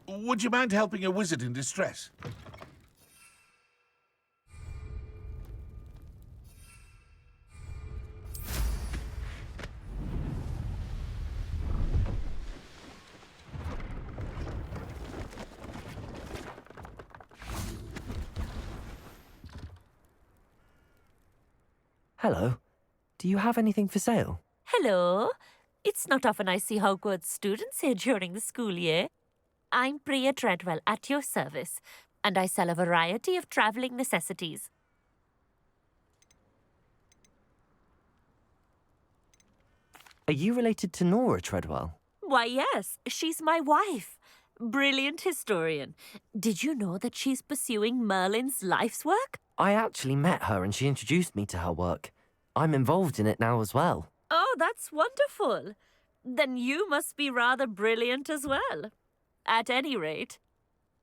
Would you mind helping a wizard in distress? Hello. Do you have anything for sale? Hello. It's not often I see Hogwarts students here during the school year. I'm Priya Treadwell at your service, and I sell a variety of travelling necessities. Are you related to Nora Treadwell? Why, yes, she's my wife. Brilliant historian. Did you know that she's pursuing Merlin's life's work? I actually met her and she introduced me to her work. I'm involved in it now as well. Oh, that's wonderful. Then you must be rather brilliant as well. At any rate,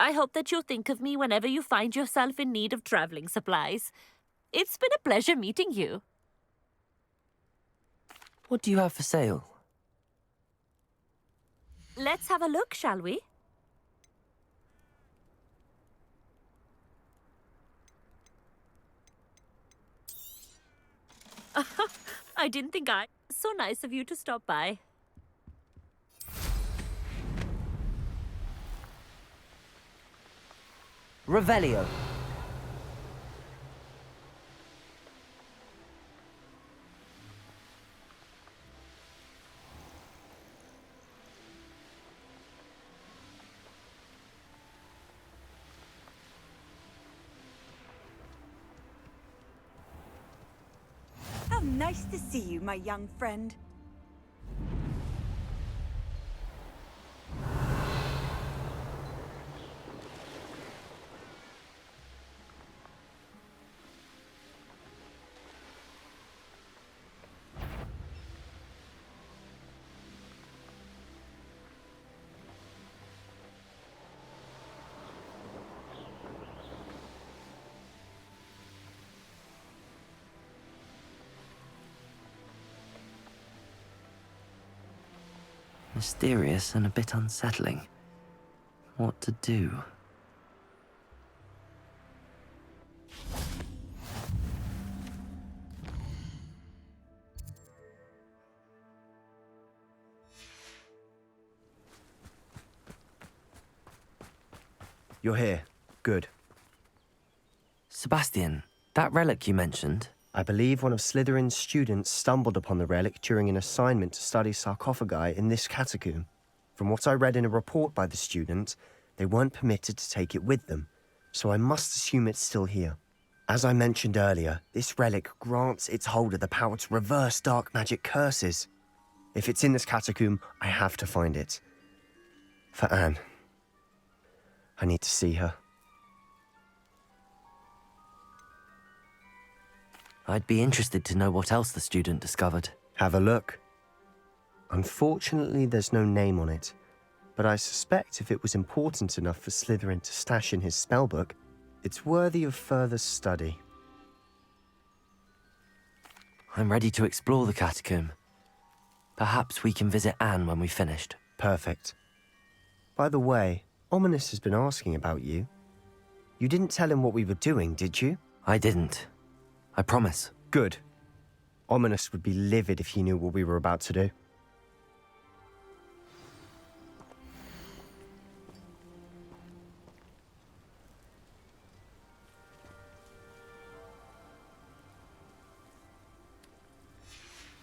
I hope that you'll think of me whenever you find yourself in need of travelling supplies. It's been a pleasure meeting you. What do you have for sale? Let's have a look, shall we? I didn't think So nice of you to stop by. Revelio. How nice to see you, my young friend. Mysterious and a bit unsettling. What to do? You're here. Good. Sebastian, that relic you mentioned. I believe one of Slytherin's students stumbled upon the relic during an assignment to study sarcophagi in this catacomb. From what I read in a report by the student, they weren't permitted to take it with them, so I must assume it's still here. As I mentioned earlier, this relic grants its holder the power to reverse dark magic curses. If it's in this catacomb, I have to find it. For Anne. I need to see her. I'd be interested to know what else the student discovered. Have a look. Unfortunately, there's no name on it, but I suspect if it was important enough for Slytherin to stash in his spellbook, it's worthy of further study. I'm ready to explore the catacomb. Perhaps we can visit Anne when we've finished. Perfect. By the way, Ominous has been asking about you. You didn't tell him what we were doing, did you? I didn't. I promise. Good. Ominous would be livid if he knew what we were about to do.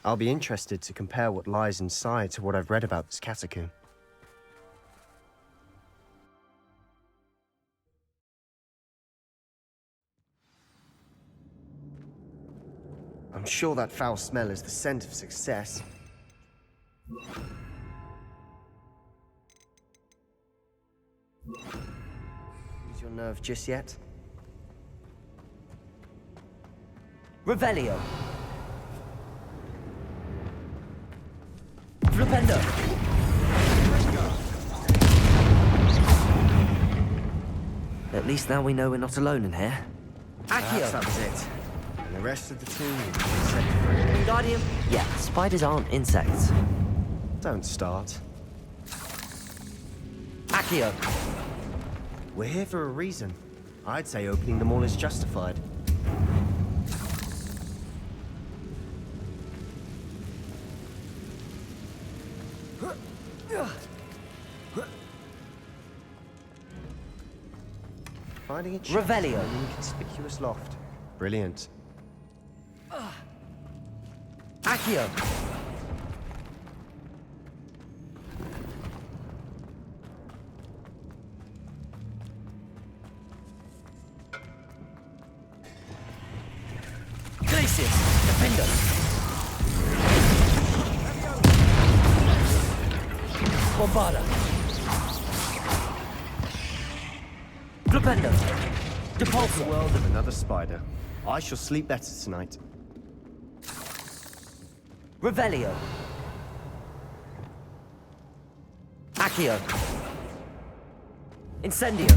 I'll be interested to compare what lies inside to what I've read about this catacomb. I'm sure that foul smell is the scent of success. Lose your nerve just yet? Revelio. Flipendo. At least now we know we're not alone in here. Perhaps that was it. And the rest of the team will be set free. Guardian? Yeah, spiders aren't insects. Don't start. Accio. We're here for a reason. I'd say opening the mall is justified. Finding a chest Revelio. in an inconspicuous loft. Brilliant. Accio. Glacius. Defender. Bombarda. Flipendo. The Depulso. world of another spider. I shall sleep better tonight. Revelio. Accio. Incendio.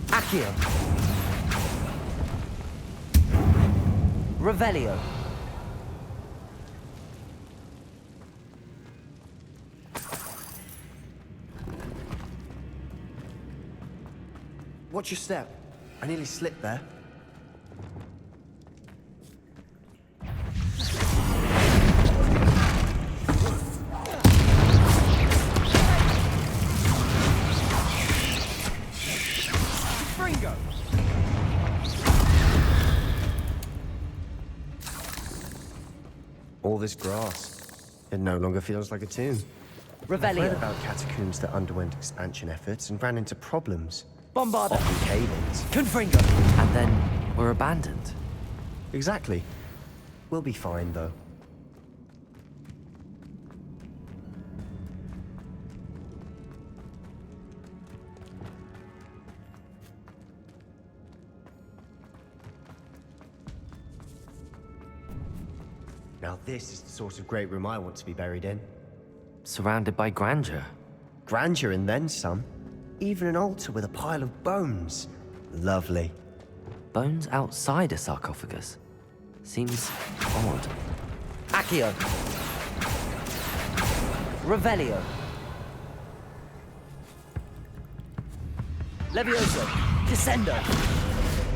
Accio. Revelio. Watch your step. I nearly slipped there. Fringo! All this grass. It no longer feels like a tomb. I've read Revelio. about catacombs that underwent expansion efforts and ran into problems. Bombarda. Often cave-ins. Confringo. And then we're abandoned. Exactly. We'll be fine, though. Now this is the sort of great room I want to be buried in. Surrounded by grandeur. Grandeur and then some. Even an altar with a pile of bones. Lovely. Bones outside a sarcophagus. Seems odd. Accio. Revelio. Levioso. Descendo.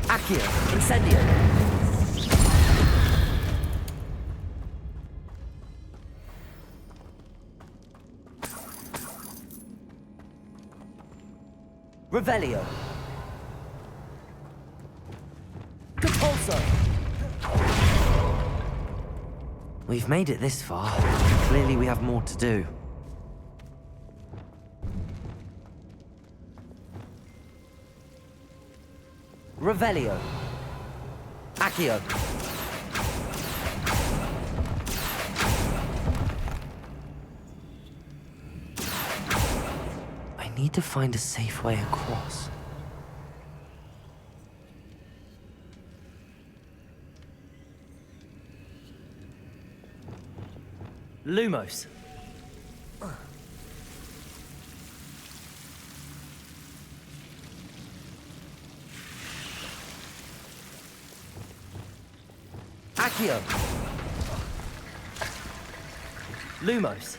Accio. Incendio. Revelio. Compulso. We've made it this far. Clearly we have more to do. Revelio. Accio. I need to find a safe way across. Lumos. Accio. Lumos.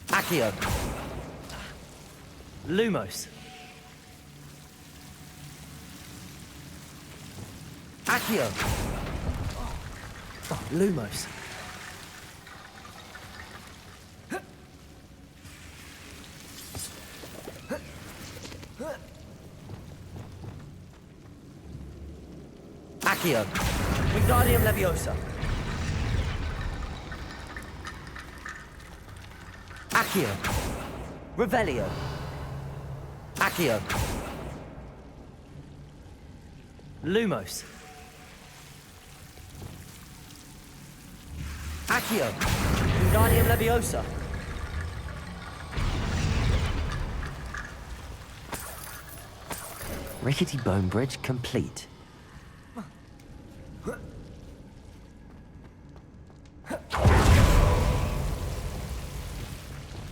Accio. Lumos. Accio. Oh, Lumos. Accio. Wingardium Leviosa. Accio. Revelio. Accio. Lumos. Accio. Wingardium Leviosa. Rickety bone bridge complete.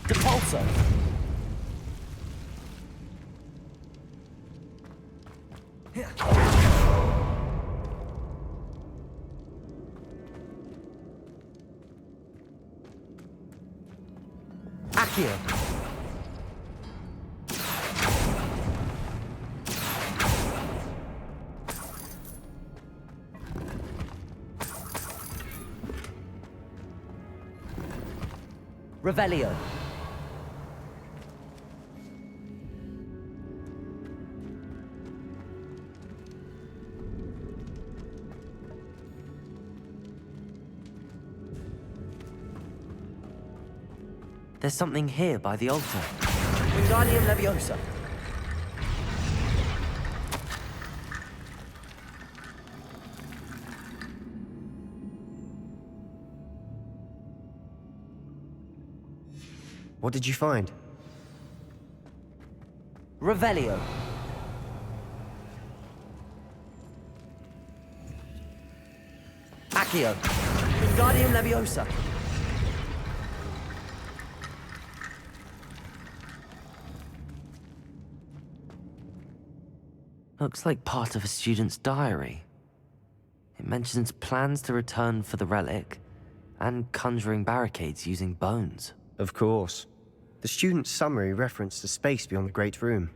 Depulso. Accio. Revelio. There's something here by the altar. Wingardium Leviosa. What did you find? Revelio. Accio. Wingardium Leviosa. Looks like part of a student's diary. It mentions plans to return for the relic and conjuring barricades using bones. Of course. The student's summary referenced the space beyond the Great Room,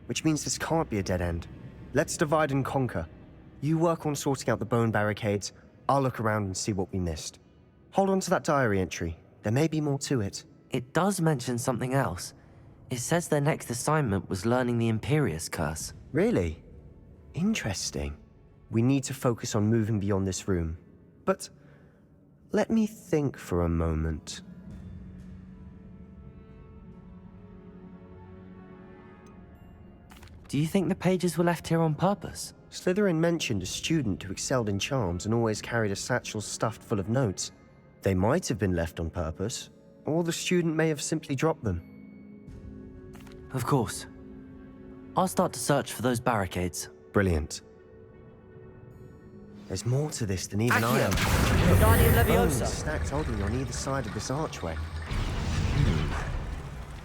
which means this can't be a dead end. Let's divide and conquer. You work on sorting out the bone barricades, I'll look around and see what we missed. Hold on to that diary entry. There may be more to it. It does mention something else. It says their next assignment was learning the Imperius Curse. Really? Interesting. We need to focus on moving beyond this room. But let me think for a moment. Do you think the pages were left here on purpose? Slytherin mentioned a student who excelled in charms and always carried a satchel stuffed full of notes. They might have been left on purpose, or the student may have simply dropped them. Of course. I'll start to search for those barricades. Brilliant. There's more to this than even I am. Wingardium Bones Leviosa. stacked oddly on either side of this archway.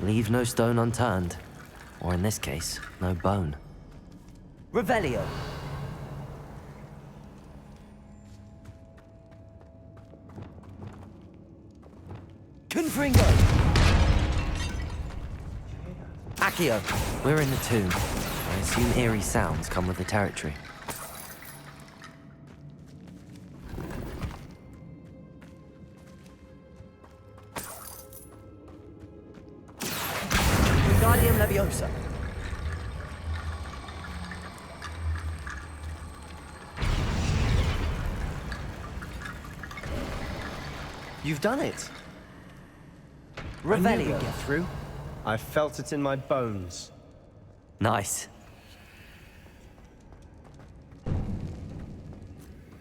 Leave no stone unturned. Or in this case, no bone. Revelio. Confringo. Accio. We're in the tomb. I assume eerie sounds come with the territory. Wingardium Leviosa. You've done it. I knew Revelio. we'd get through. I felt it in my bones. Nice.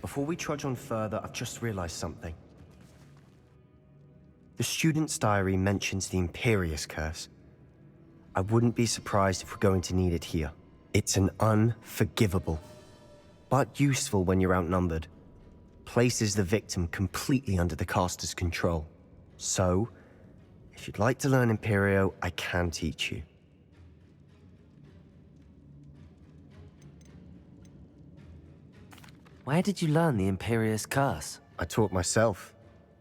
Before we trudge on further, I've just realized something. The student's diary mentions the Imperius Curse. I wouldn't be surprised if we're going to need it here. It's an unforgivable, but useful when you're outnumbered. Places the victim completely under the caster's control. So, if you'd like to learn Imperio, I can teach you. Where did you learn the Imperius Curse? I taught myself.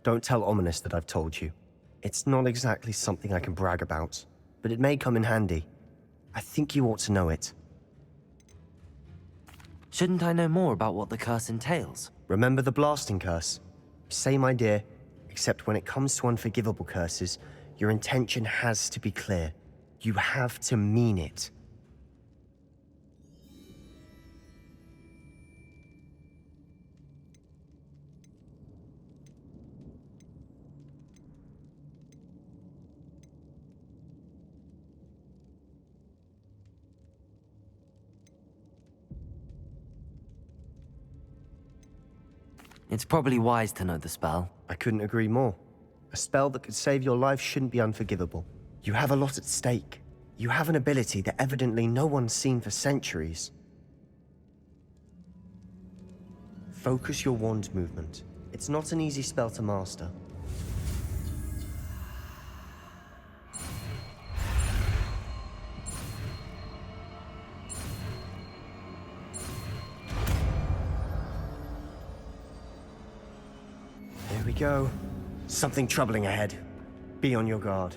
Don't tell Ominous that I've told you. It's not exactly something I can brag about, but it may come in handy. I think you ought to know it. Shouldn't I know more about what the curse entails? Remember the blasting curse? Same idea, except when it comes to unforgivable curses, your intention has to be clear. You have to mean it. It's probably wise to know the spell. I couldn't agree more. A spell that could save your life shouldn't be unforgivable. You have a lot at stake. You have an ability that evidently no one's seen for centuries. Focus your wand movement. It's not an easy spell to master. There we go. Something troubling ahead. Be on your guard.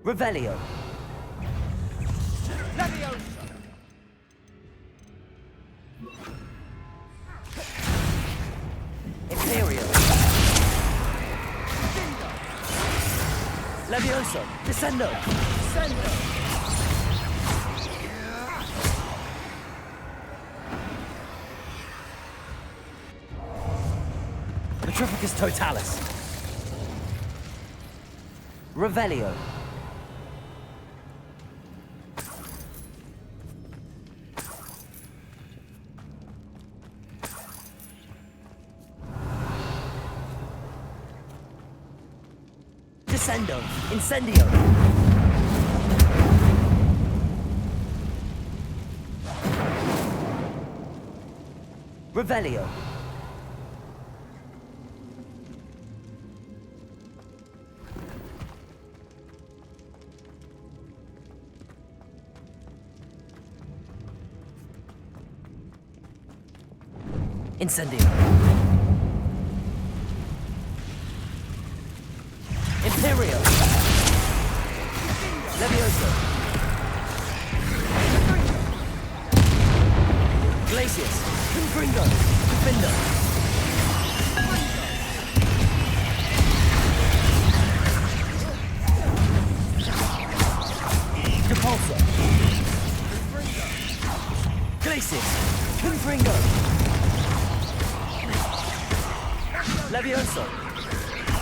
Revelio. Leviosa! Imperial. Levioso. Descendo. Descendo! Petrificus Totalis. Revelio. Descendo. Incendio. Revelio. Incendio. Imperial. Levioso. Glacius. Confringo. Defendo. Depulso. Glacius. Confringo. Levioso.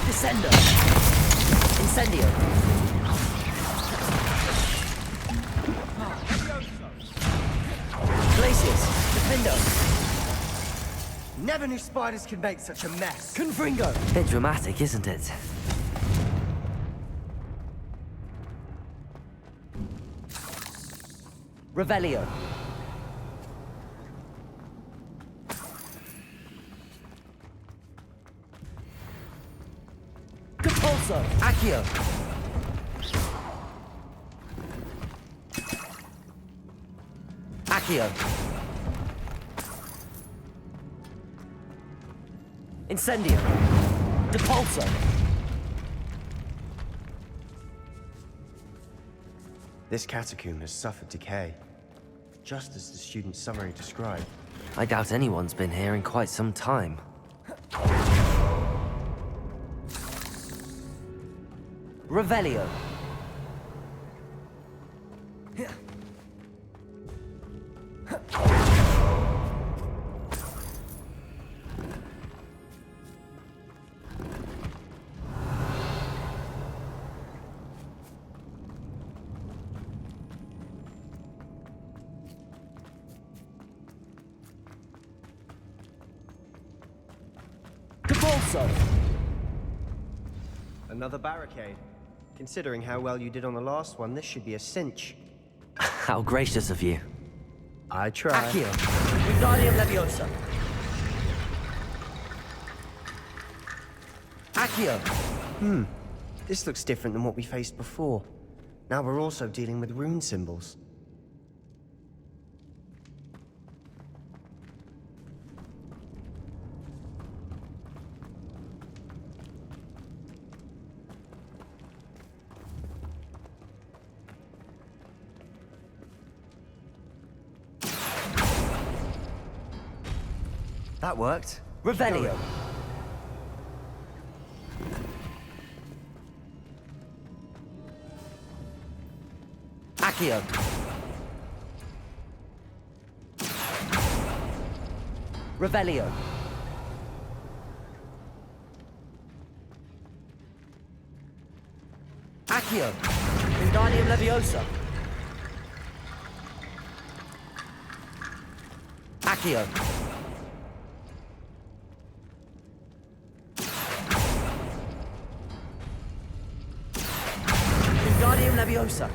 Descendo. Incendio. Glacius. Defendo. Never knew spiders could make such a mess. Confringo. Bit dramatic, isn't it? Revelio. Depulso. Accio. Accio. Incendio. Depulso. This catacomb has suffered decay, just as the student's summary described. I doubt anyone's been here in quite some time. Revelio. Depulso. Another barricade. Considering how well you did on the last one, this should be a cinch. How gracious of you. I try. Accio. Wingardium Leviosa. Accio. This looks different than what we faced before. Now we're also dealing with rune symbols. That worked. Revelio. Accio. Revelio. Accio. Wingardium Leviosa. Accio. Wingardium Leviosa.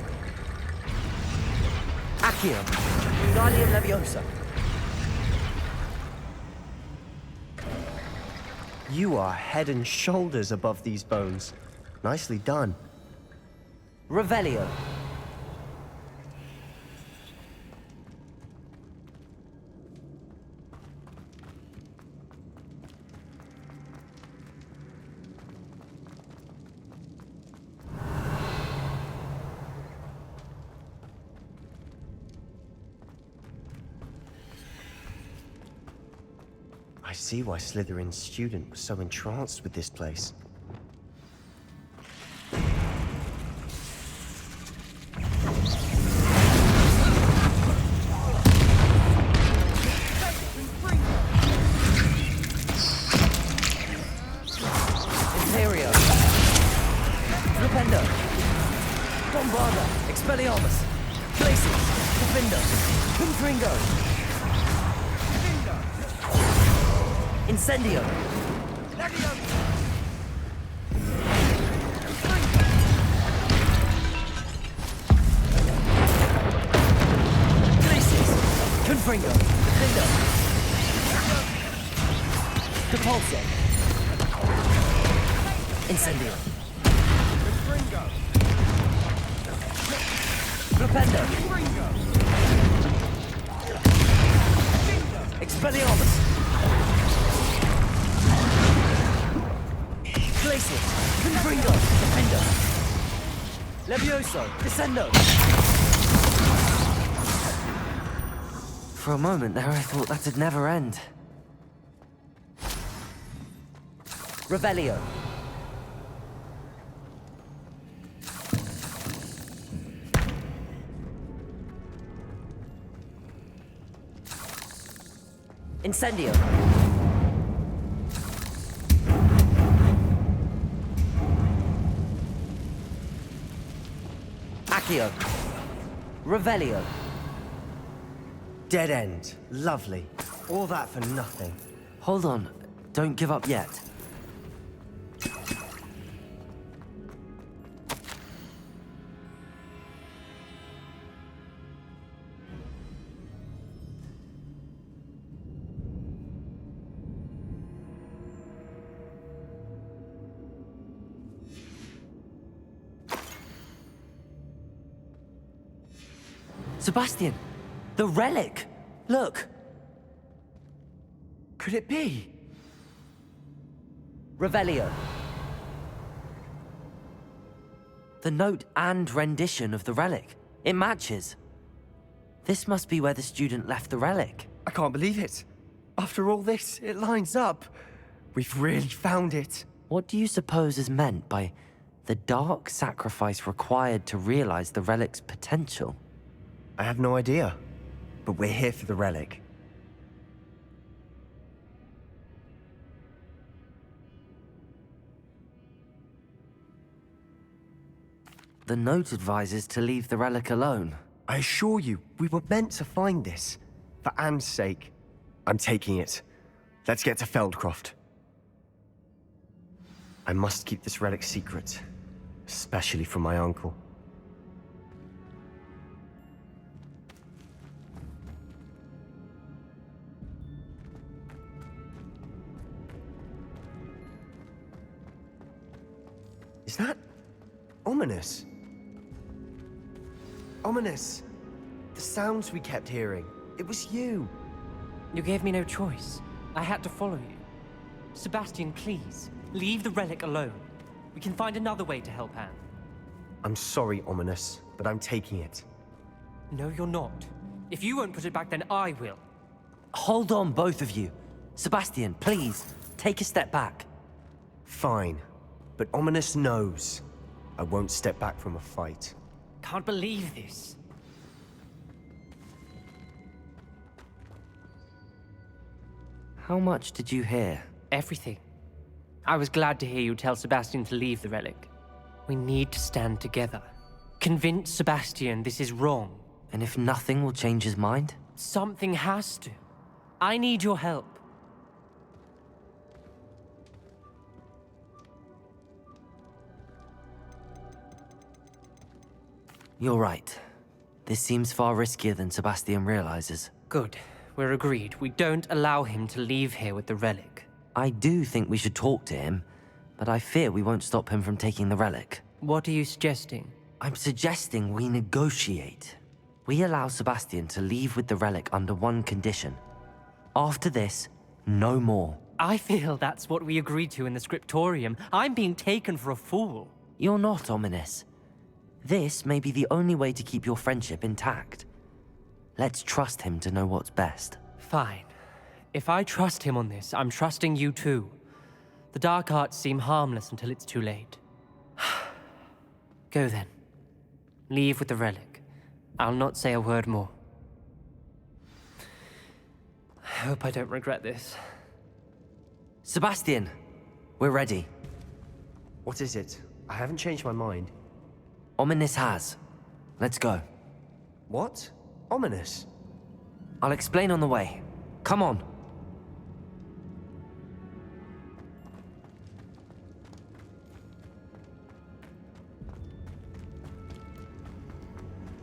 Accio. Wingardium Leviosa. You are head and shoulders above these bones. Nicely done. Revelio. I see why Slytherin's student was so entranced with this place. Imperio. Flipendo. Bombarda. Expelliarmus. Glacius. Defender. Confringo. Incendio. Glacius. Confringo. Defender. Depulso. Incendio. Fringo. Flipendo. Fringo. Expelliarmus. Glacius. Confringo. Defender. Levioso. Descendo. For a moment there, I thought that'd never end. Revelio. Incendio. Accio. Revelio. Dead end. Lovely. All that for nothing. Hold on, don't give up yet. Sebastian, the relic! Look! Could it be? Revelio. The note and rendition of the relic. It matches. This must be where the student left the relic. I can't believe it. After all this, it lines up. We've really found it. What do you suppose is meant by the dark sacrifice required to realize the relic's potential? I have no idea. But we're here for the relic. The note advises to leave the relic alone. I assure you, we were meant to find this. For Anne's sake. I'm taking it. Let's get to Feldcroft. I must keep this relic secret. Especially from my uncle. Is that ominous? Ominous. The sounds we kept hearing. It was you. You gave me no choice. I had to follow you. Sebastian, please, leave the relic alone. We can find another way to help Anne. I'm sorry, Ominous, but I'm taking it. No, you're not. If you won't put it back, then I will. Hold on, both of you. Sebastian, please, take a step back. Fine. But Ominous knows. I won't step back from a fight. Can't believe this. How much did you hear? Everything. I was glad to hear you tell Sebastian to leave the relic. We need to stand together. Convince Sebastian this is wrong. And if nothing will change his mind? Something has to. I need your help. You're right. This seems far riskier than Sebastian realizes. Good. We're agreed. We don't allow him to leave here with the relic. I do think we should talk to him, but I fear we won't stop him from taking the relic. What are you suggesting? I'm suggesting we negotiate. We allow Sebastian to leave with the relic under one condition. After this, no more. I feel that's what we agreed to in the scriptorium. I'm being taken for a fool. You're not, Ominous. This may be the only way to keep your friendship intact. Let's trust him to know what's best. Fine. If I trust him on this, I'm trusting you too. The dark arts seem harmless until it's too late. Go then. Leave with the relic. I'll not say a word more. I hope I don't regret this. Sebastian, we're ready. What is it? I haven't changed my mind. Ominous has. Let's go. What? Ominous? I'll explain on the way. Come on.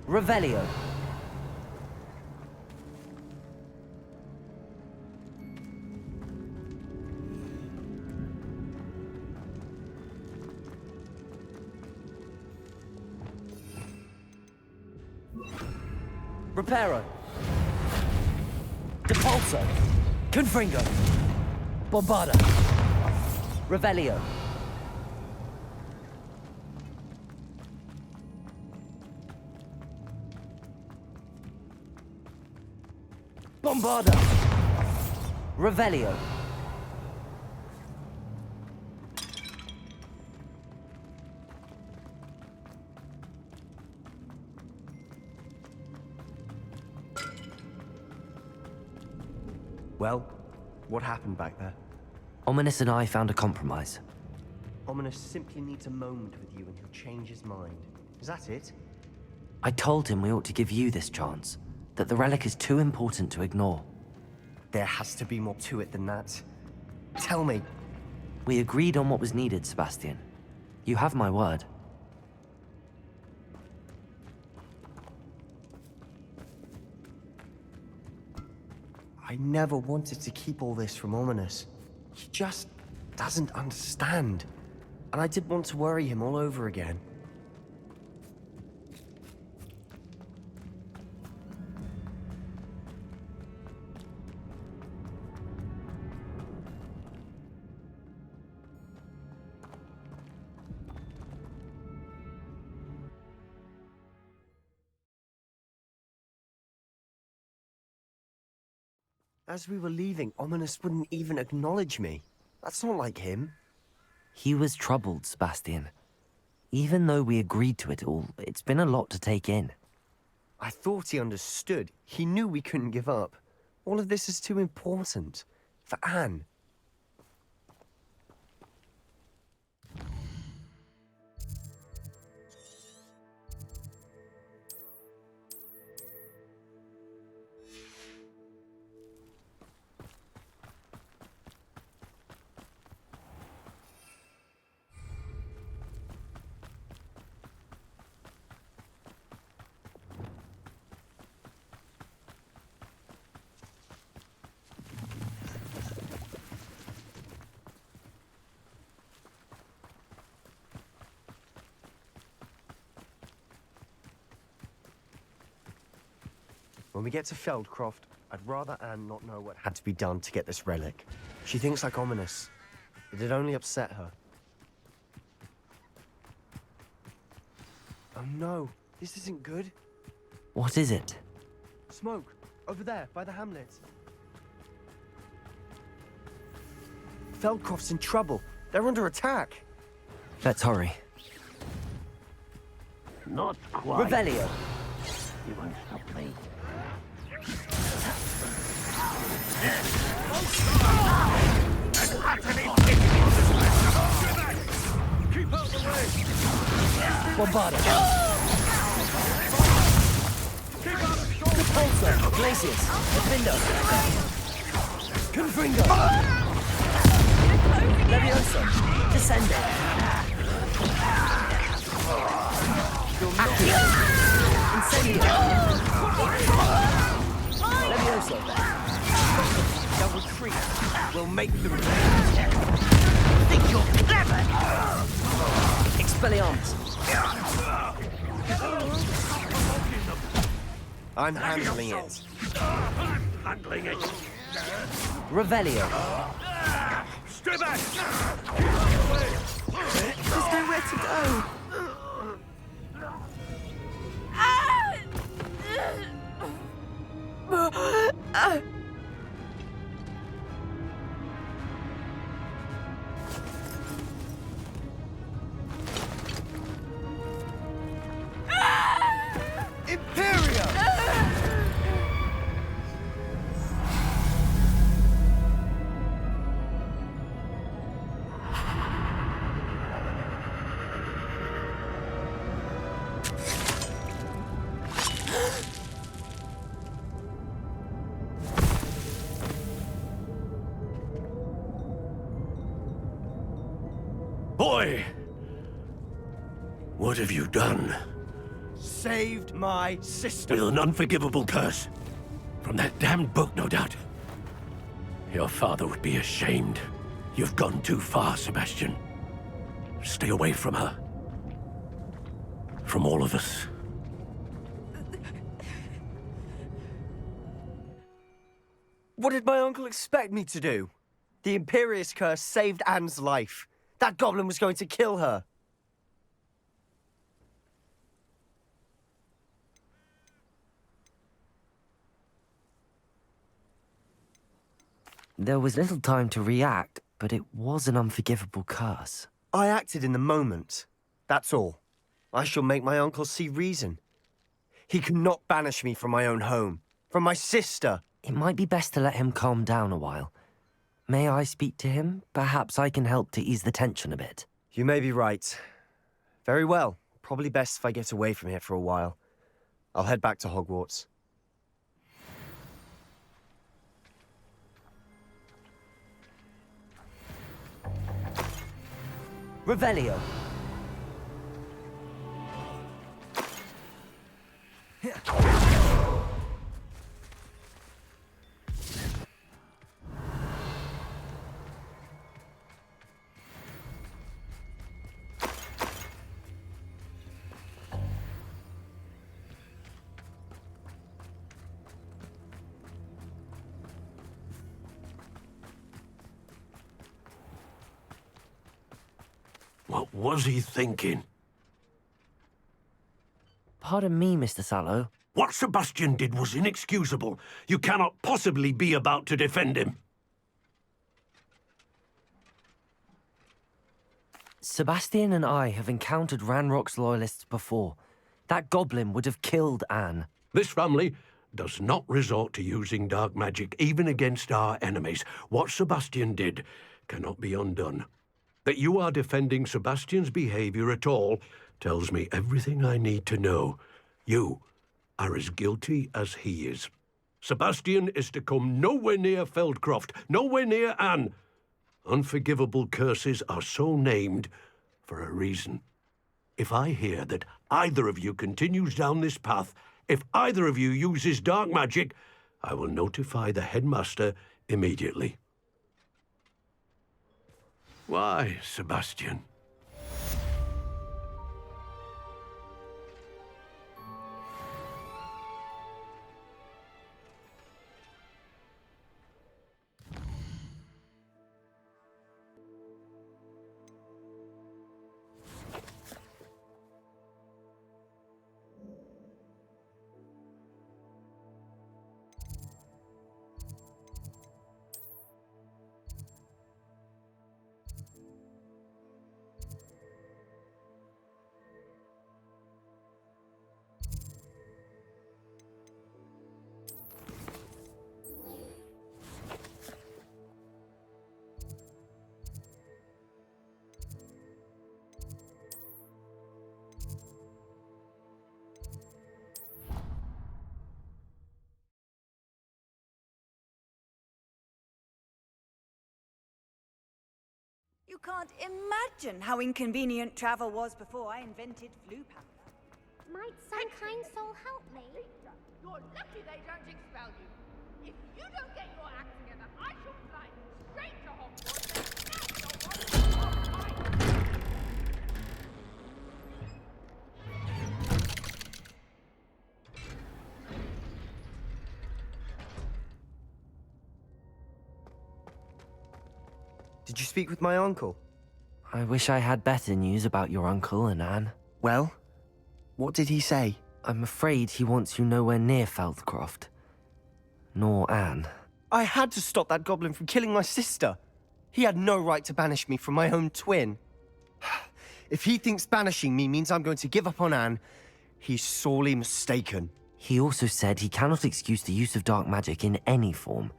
Revelio. Reparo. Depulso. Confringo. Bombarda. Revelio. Bombarda. Revelio. Well, what happened back there? Ominous and I found a compromise. Ominous simply needs a moment with you and he'll change his mind. Is that it? I told him we ought to give you this chance, that the relic is too important to ignore. There has to be more to it than that. Tell me. We agreed on what was needed, Sebastian. You have my word. I never wanted to keep all this from Ominous. He just doesn't understand. And I didn't want to worry him all over again. As we were leaving, Ominous wouldn't even acknowledge me. That's not like him. He was troubled, Sebastian. Even though we agreed to it all, it's been a lot to take in. I thought he understood. He knew we couldn't give up. All of this is too important. For Anne. When we get to Feldcroft, I'd rather Anne not know what had to be done to get this relic. She thinks like Ominous. It'd only upset her. Oh no, this isn't good. What is it? Smoke, over there, by the hamlet. Feldcroft's in trouble. They're under attack. Let's hurry. Not quite. Revelio. You won't stop me. Keep out the way! Bombarda. Keep out of shore! Depulso. Glacius. Defendo. Confringo. Levioso. Descendo. Accio. Incendio. Levioso. Double retreat. We'll make them. Think you're clever? Expelliarmus. I'm handling it. I'm handling it. Revelio. Stay back! There's nowhere to go. boy! What have you done? Saved my sister. With an unforgivable curse. From that damned book, no doubt. Your father would be ashamed. You've gone too far, Sebastian. Stay away from her. From all of us. What did my uncle expect me to do? The Imperious curse saved Anne's life. That goblin was going to kill her. There was little time to react, but it was an unforgivable curse. I acted in the moment. That's all. I shall make my uncle see reason. He cannot banish me from my own home, from my sister. It might be best to let him calm down a while. May I speak to him? Perhaps I can help to ease the tension a bit. You may be right. Very well. Probably best if I get away from here for a while. I'll head back to Hogwarts. Revelio. What was he thinking? Pardon me, Mr. Sallow. What Sebastian did was inexcusable. You cannot possibly be about to defend him. Sebastian and I have encountered Ranrock's loyalists before. That goblin would have killed Anne. This family does not resort to using dark magic even against our enemies. What Sebastian did cannot be undone. That you are defending Sebastian's behavior at all tells me everything I need to know. You are as guilty as he is. Sebastian is to come nowhere near Feldcroft, nowhere near Anne. Unforgivable curses are so named for a reason. If I hear that either of you continues down this path, if either of you uses dark magic, I will notify the headmaster immediately. Why, Sebastian? You can't imagine how inconvenient travel was before I invented flu powder. Might some kind soul help me? You're lucky they don't expel you. If you don't get your act together, I shall fly you straight to Hogwarts and snatch your Did you speak with my uncle? I wish I had better news about your uncle and Anne. Well, what did he say? I'm afraid he wants you nowhere near Feldcroft. Nor Anne. I had to stop that goblin from killing my sister. He had no right to banish me from my own twin. If he thinks banishing me means I'm going to give up on Anne, he's sorely mistaken. He also said he cannot excuse the use of dark magic in any form,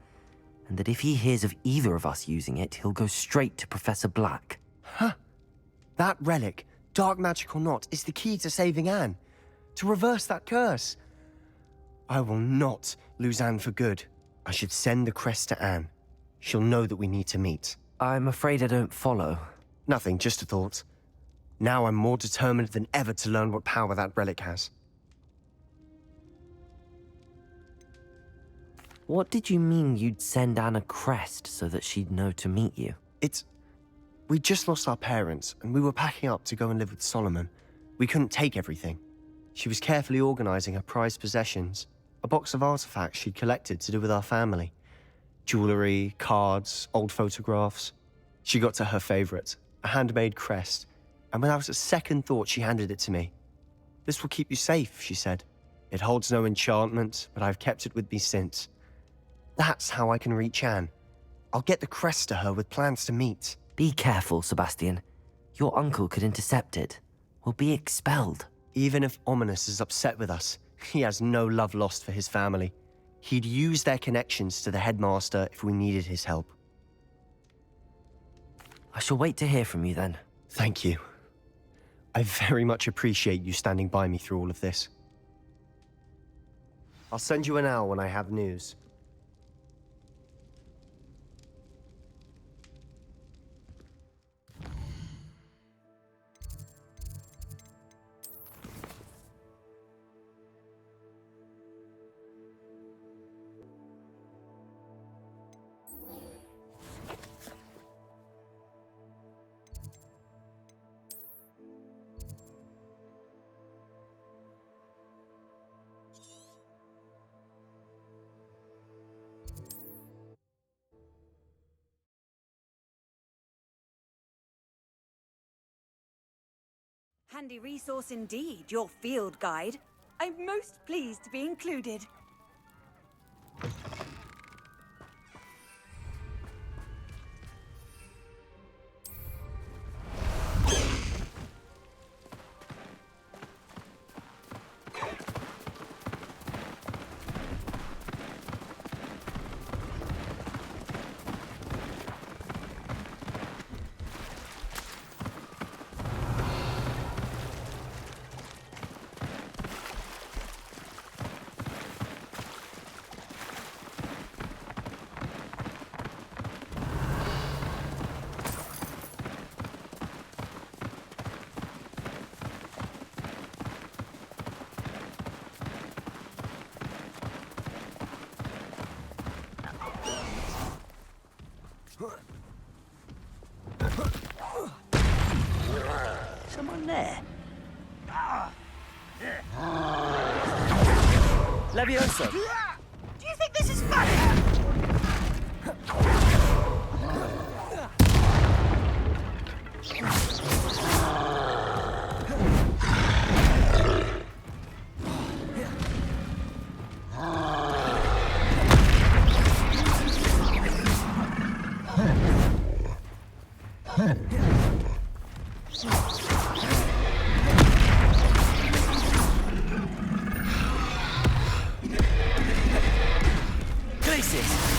and that if he hears of either of us using it, he'll go straight to Professor Black. Huh. That relic, dark magic or not, is the key to saving Anne. To reverse that curse. I will not lose Anne for good. I should send the crest to Anne. She'll know that we need to meet. I'm afraid I don't follow. Nothing, just a thought. Now I'm more determined than ever to learn what power that relic has. What did you mean you'd send Anne a crest so that she'd know to meet you? We just lost our parents, and we were packing up to go and live with Solomon. We couldn't take everything. She was carefully organizing her prized possessions, a box of artifacts she'd collected to do with our family. Jewelry, cards, old photographs. She got to her favorite, a handmade crest, and without a second thought she handed it to me. "This will keep you safe," she said. "It holds no enchantment, but I've kept it with me since. That's how I can reach Anne. I'll get the crest to her with plans to meet." Be careful, Sebastian. Your uncle could intercept it. We'll be expelled. Even if Ominous is upset with us, he has no love lost for his family. He'd use their connections to the headmaster if we needed his help. I shall wait to hear from you then. Thank you. I very much appreciate you standing by me through all of this. I'll send you an owl when I have news. Handy resource indeed, your field guide. I'm most pleased to be included. Someone there. Levioso. Do you think this is funny?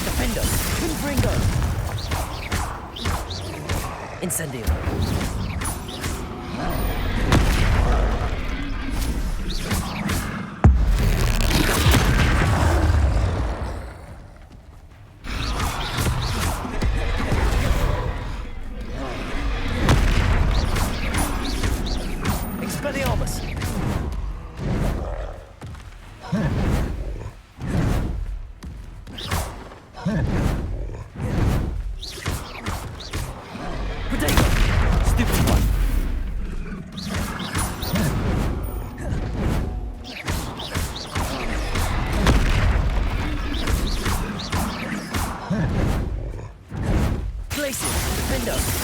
Defendo. Confringo. Incendio. Expelliarmus.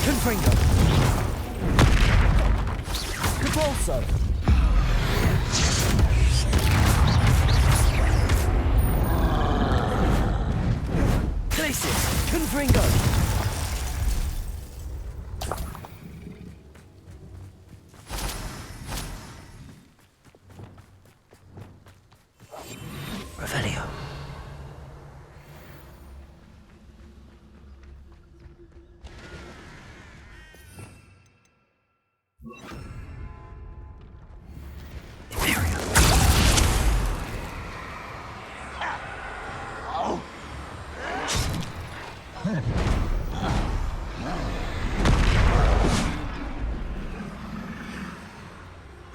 Confringo. Cabalso. Glacius. Confringo. Revelio.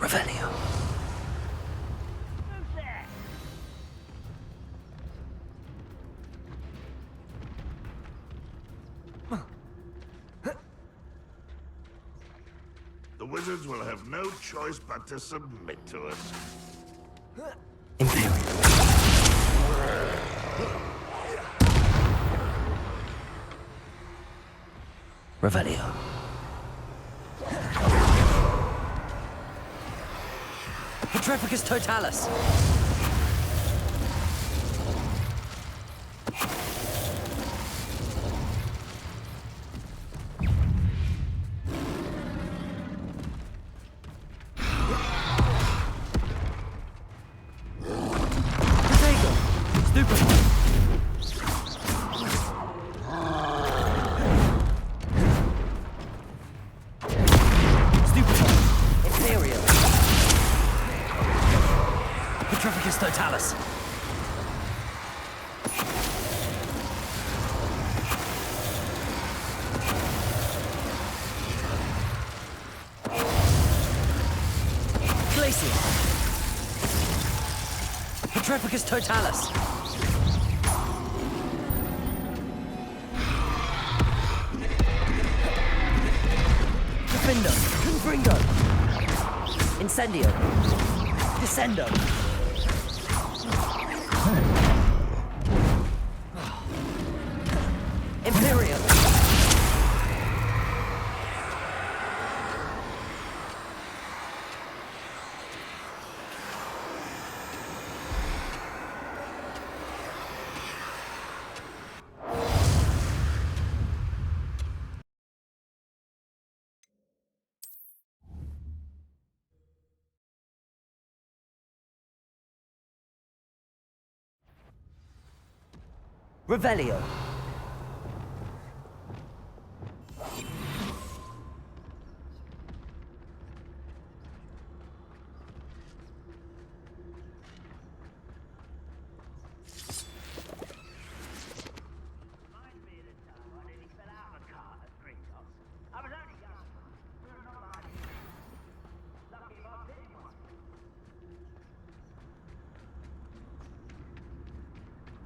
Revelio. The wizards will have no choice but to submit to us. Imperial. Revelio. Petrificus Totalis. Protego. Stupefy. Stupefy. Imperial. Petrificus Totalis. Glacier. Petrificus Totalis. Defendo. Confringo. Incendio. Descendo. Imperial. Revelio.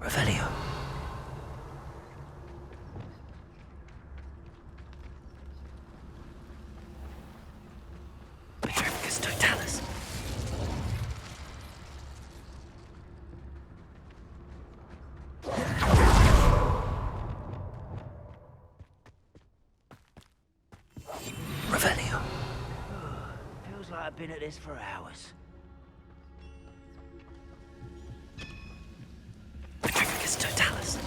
Revelio. Petrificus Totalis. Revelio. Feels like I've been at this for hours. Petrificus Totalis.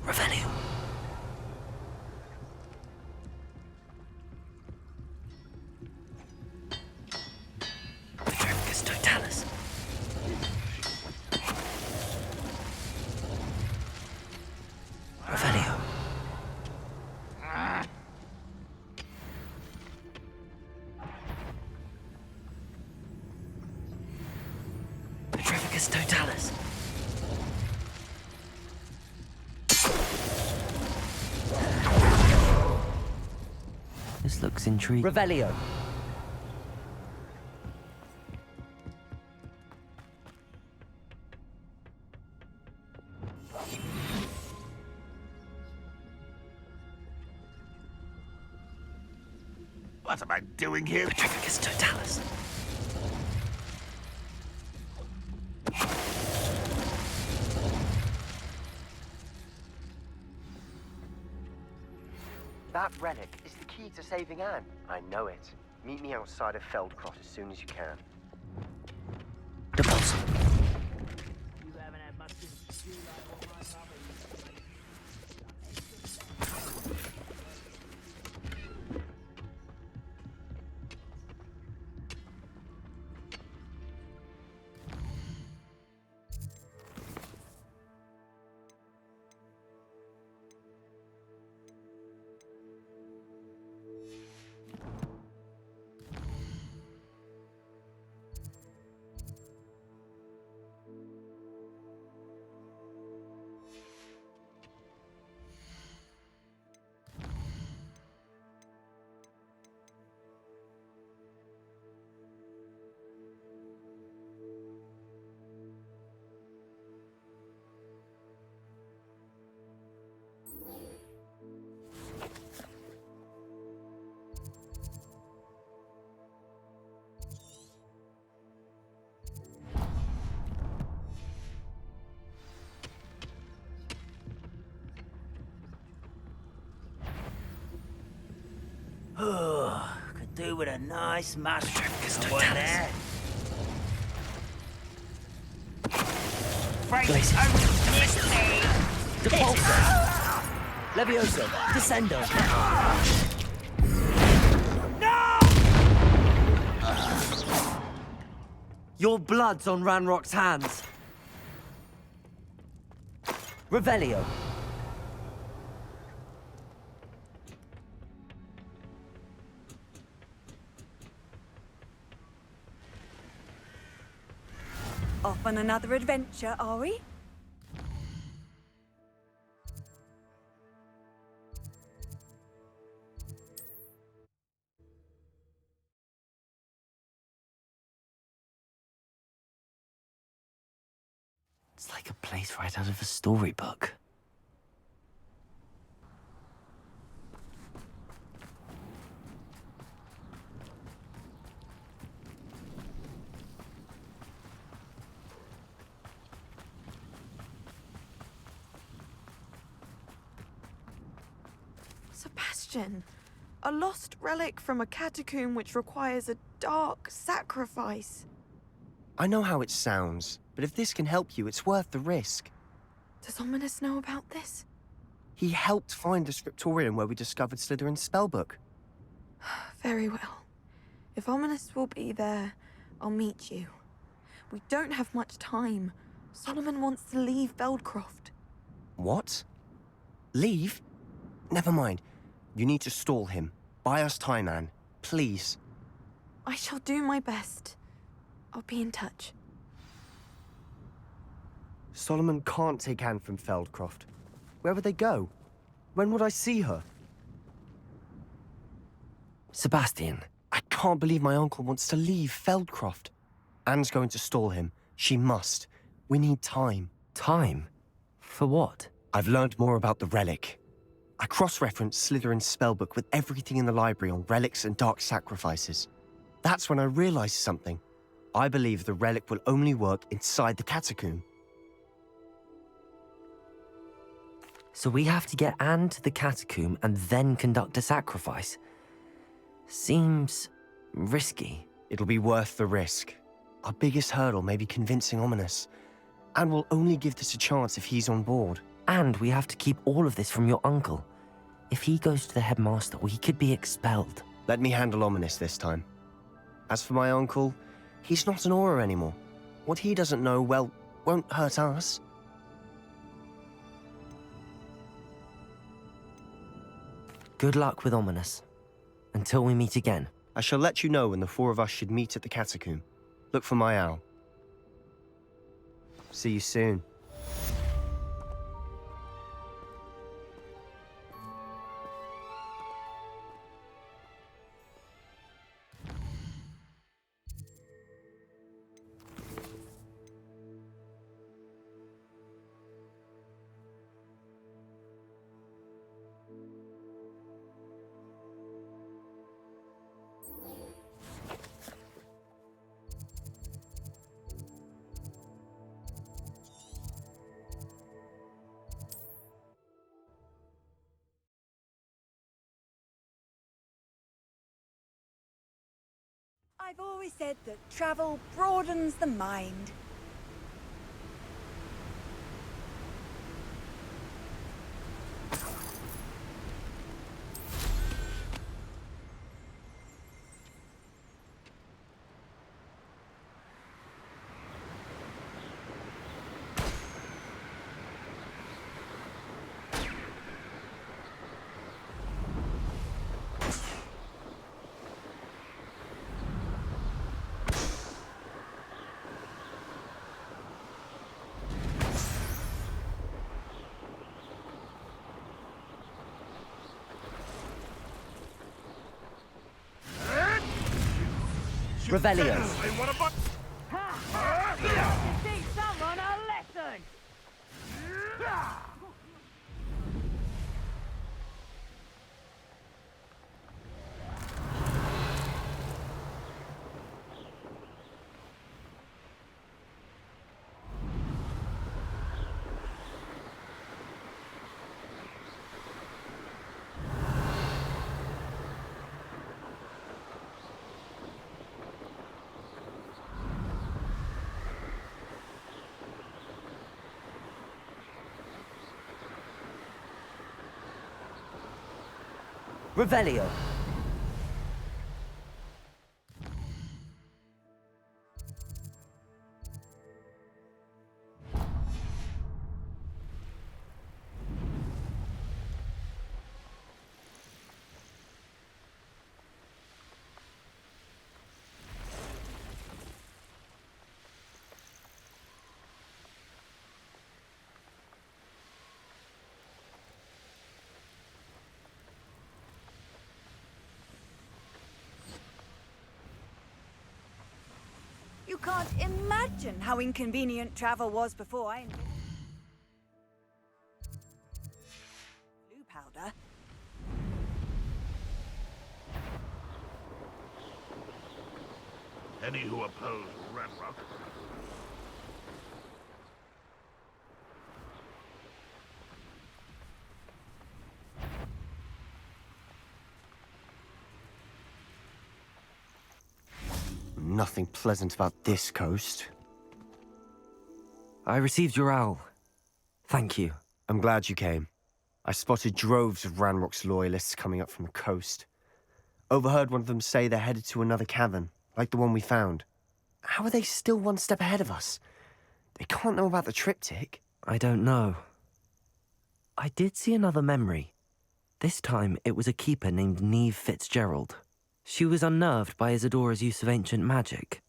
Revelio. Petrificus Totalis. Revelio. Petrificus Totalis. This looks intriguing. Revelio. What am I doing here? Petrificus Totalis. That relic is the key to saving Anne. I know it. Meet me outside of Feldcroft as soon as you can. Depulso. You haven't had much to do like what my father used to do. Could do with a nice mushroom. Hogwarts What Legacy. there? Frank, Glacius. Depulso. Levioso. Descendo. Your blood's on Ranrock's hands. Revelio. Off on another adventure, are we? It's like a place right out of a storybook. Sebastian, a lost relic from a catacomb which requires a dark sacrifice. I know how it sounds, but if this can help you, it's worth the risk. Does Ominous know about this? He helped find the scriptorium where we discovered Slytherin's spellbook. Very well. If Ominous will be there, I'll meet you. We don't have much time. Solomon wants to leave Beldcroft. What? Leave? Never mind. You need to stall him. Buy us time, Anne. Please. I shall do my best. I'll be in touch. Solomon can't take Anne from Feldcroft. Where would they go? When would I see her? Sebastian. I can't believe my uncle wants to leave Feldcroft. Anne's going to stall him. She must. We need time. Time? For what? I've learned more about the relic. I cross-referenced Slytherin's spellbook with everything in the library on relics and dark sacrifices. That's when I realized something. I believe the relic will only work inside the catacomb. So we have to get Anne to the catacomb and then conduct a sacrifice? Seems risky. It'll be worth the risk. Our biggest hurdle may be convincing Ominous. And we'll only give this a chance if he's on board. And we have to keep all of this from your uncle. If he goes to the headmaster, we could be expelled. Let me handle Ominous this time. As for my uncle, he's not an Auror anymore. What he doesn't know, well, won't hurt us. Good luck with Ominous. Until we meet again. I shall let you know when the four of us should meet at the catacomb. Look for my owl. See you soon. I've always said that travel broadens the mind. Revelio. Teach someone a lesson! Revelio. You can't imagine how inconvenient travel was before I invented blue powder. Any who oppose Ranrock Nothing pleasant about this coast. I received your owl. Thank you. I'm glad you came. I spotted droves of Ranrock's loyalists coming up from the coast. Overheard one of them say they're headed to another cavern, like the one we found. How are they still one step ahead of us? They can't know about the triptych. I don't know. I did see another memory. This time, it was a keeper named Neve Fitzgerald. She was unnerved by Isadora's use of ancient magic.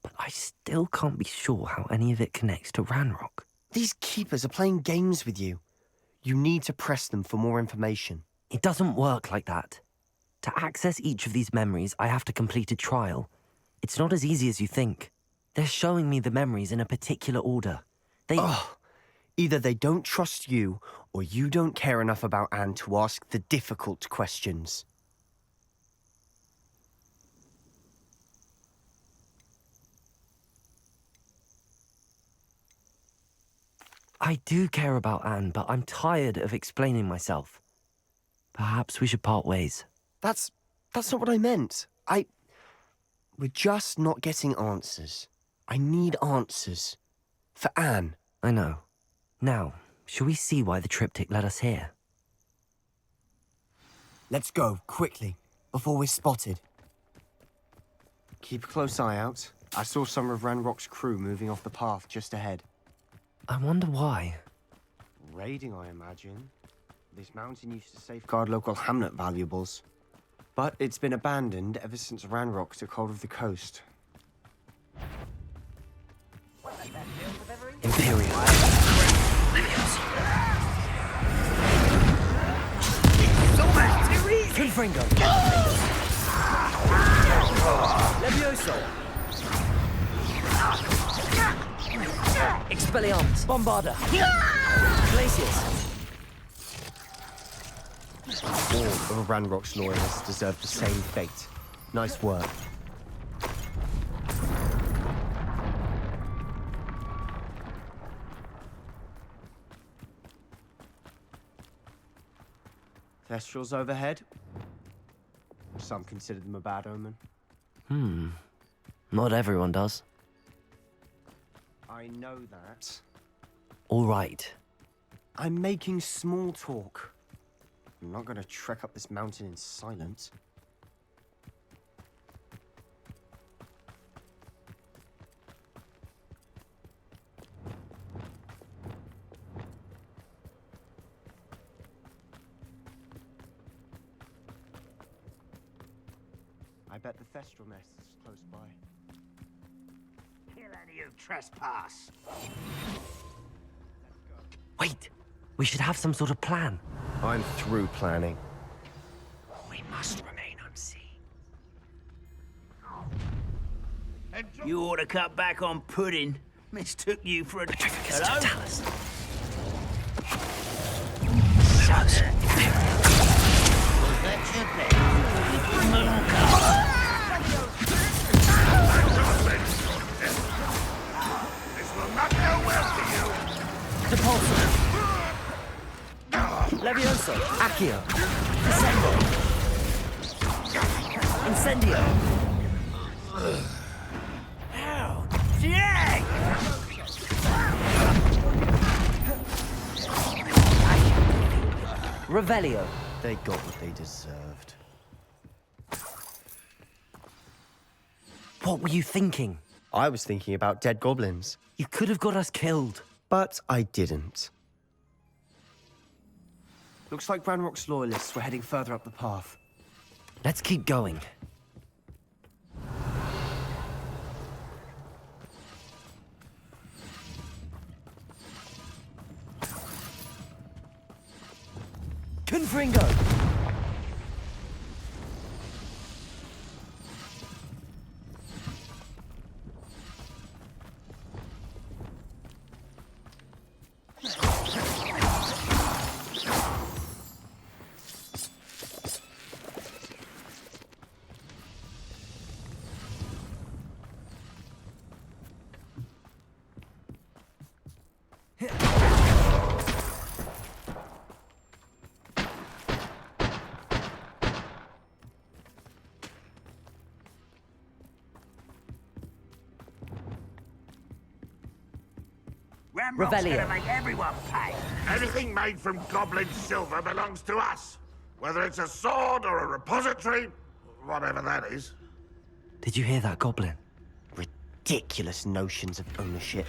But I still can't be sure how any of it connects to Ranrock. These keepers are playing games with you. You need to press them for more information. It doesn't work like that. To access each of these memories, I have to complete a trial. It's not as easy as you think. They're showing me the memories in a particular order. Either they don't trust you, or you don't care enough about Anne to ask the difficult questions. I do care about Anne, but I'm tired of explaining myself. Perhaps we should part ways. That's not what I meant. We're just not getting answers. I need answers. For Anne. I know. Now, shall we see why the triptych led us here? Let's go, quickly, before we're spotted. Keep a close eye out. I saw some of Ranrock's crew moving off the path just ahead. I wonder why. Raiding, I imagine. This mountain used to safeguard local hamlet valuables. But it's been abandoned ever since Ranrock took hold of the coast. Imperial. Confringo. Levioso. Expelliarmus. Bombarda. Glacius. All of Ranrock's loyalists deserve the same fate. Nice work. Thestrals overhead. Some consider them a bad omen. Not everyone does. I know that. All right. I'm making small talk. I'm not going to trek up this mountain in silence. I bet the Thestral nest is close by. Kill any who trespass. Wait! We should have some sort of plan. I'm through planning. We must remain unseen. You ought to cut back on pudding. Mistook you for a... Hello? Tell us. Was that your This will not go well for you. Depulso. Levioso. Accio. Descendo. Incendio. How? Jack! Revelio. They got what they deserved. What were you thinking? I was thinking about dead goblins. You could have got us killed. But I didn't. Looks like Ranrock's loyalists were heading further up the path. Let's keep going. Confringo! Ramrock's Revelio. gonna make everyone pay. Anything made from goblin silver belongs to us. Whether it's a sword or a repository, whatever that is. Did you hear that, Goblin? Ridiculous notions of ownership.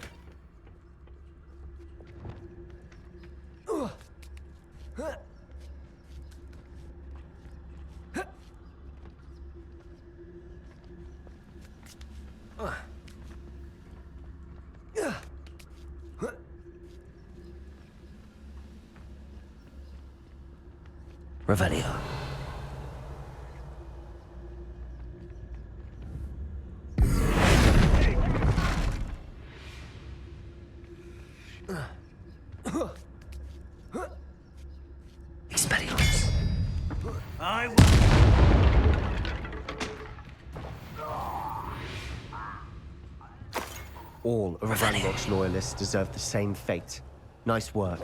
Revelio. Expelliarmus. I All of Ranrock's loyalists deserve the same fate. Nice work.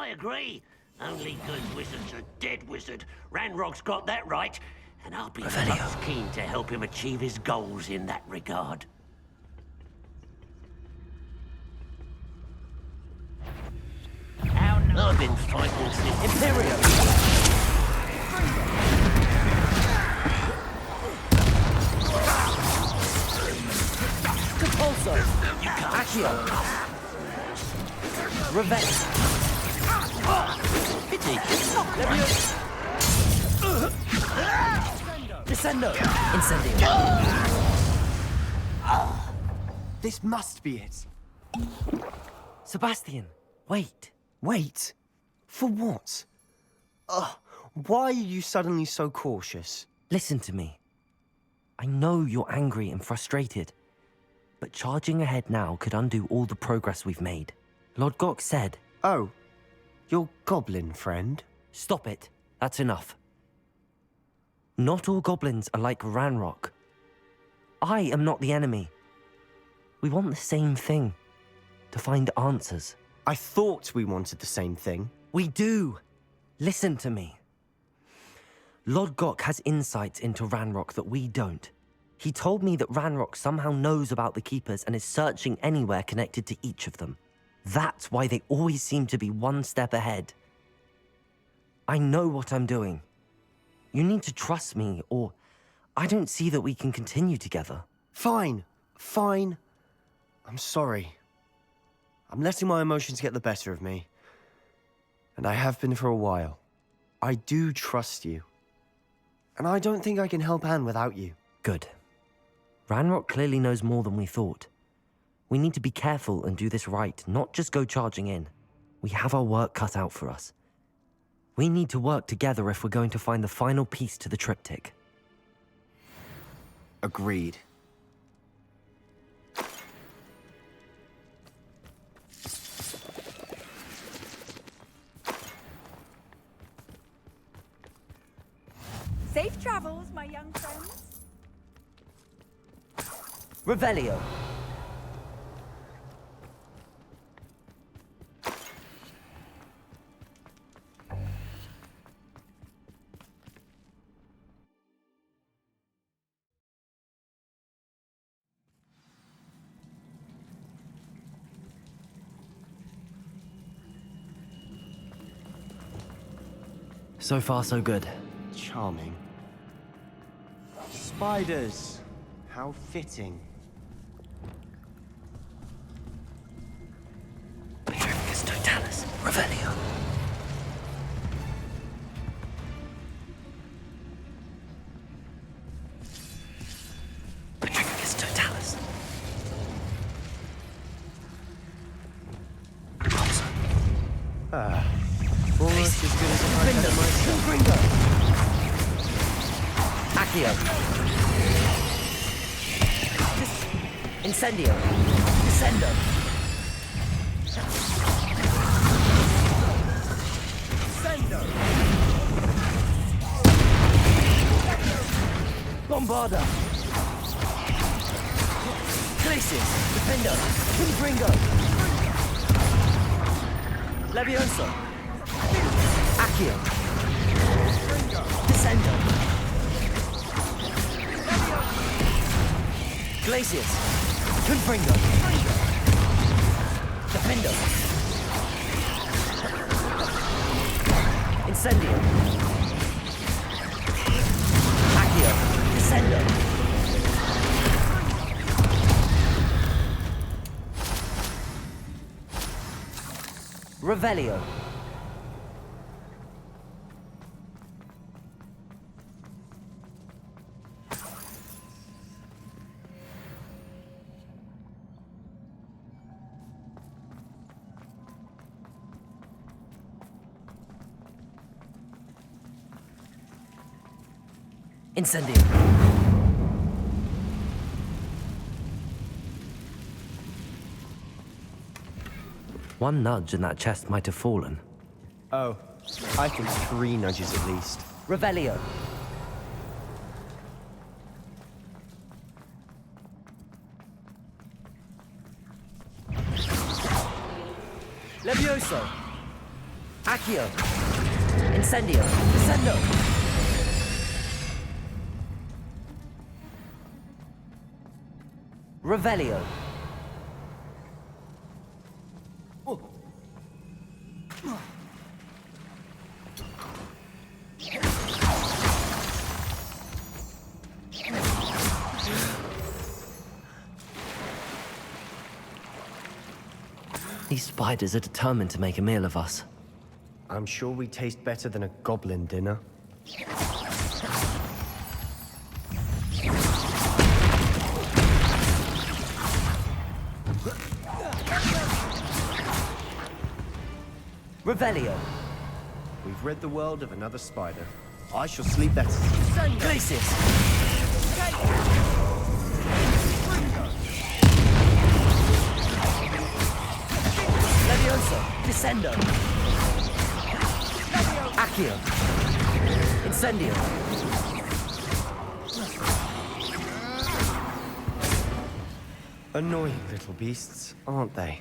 I agree. Only good wizard's a dead wizard. Ranrock's got that right, and I'll be most keen to help him achieve his goals in that regard. I've been fighting since Imperium! Compulso! Accio! Revenge! Pity. Descendo! Incendio. This must be it. Sebastian, wait. Wait. For what? Why are you suddenly so cautious? Listen to me. I know you're angry and frustrated, but charging ahead now could undo all the progress we've made. Lord Gok said... Oh, your goblin friend? Stop it. That's enough. Not all goblins are like Ranrock. I am not the enemy. We want the same thing. To find answers. I thought we wanted the same thing. We do. Listen to me. Lord Gok has insights into Ranrock that we don't. He told me that Ranrock somehow knows about the Keepers and is searching anywhere connected to each of them. That's why they always seem to be one step ahead. I know what I'm doing. You need to trust me, or I don't see that we can continue together. Fine. Fine. I'm sorry. I'm letting my emotions get the better of me. And I have been for a while. I do trust you. And I don't think I can help Anne without you. Good. Ranrock clearly knows more than we thought. We need to be careful and do this right, not just go charging in. We have our work cut out for us. We need to work together if we're going to find the final piece to the triptych. Agreed. Safe travels, my young friends. Revelio! So far, so good. Charming. Spiders. How fitting. Petrificus totalis. Revelio. Petrificus totalis. Almost as good as if I had it myself. Confringo. Accio. Incendio. Descendo. Bombarda. Glacius. Defendo. Confringo. Levioso. Accio. Descendo. Glacius. Confringo. Defendo. Incendio. Accio. Descendo. Revelio. Incendio. One nudge and that chest might have fallen. Oh, I think 3 nudges at least. Revelio. Levioso. Accio. Incendio. Descendo. Revelio. These spiders are determined to make a meal of us. I'm sure we taste better than a goblin dinner. Revelio. We've rid the world of another spider. I shall sleep better. Glacius. Levioso. Descendo. Accio. Incendio. Annoying little beasts, aren't they?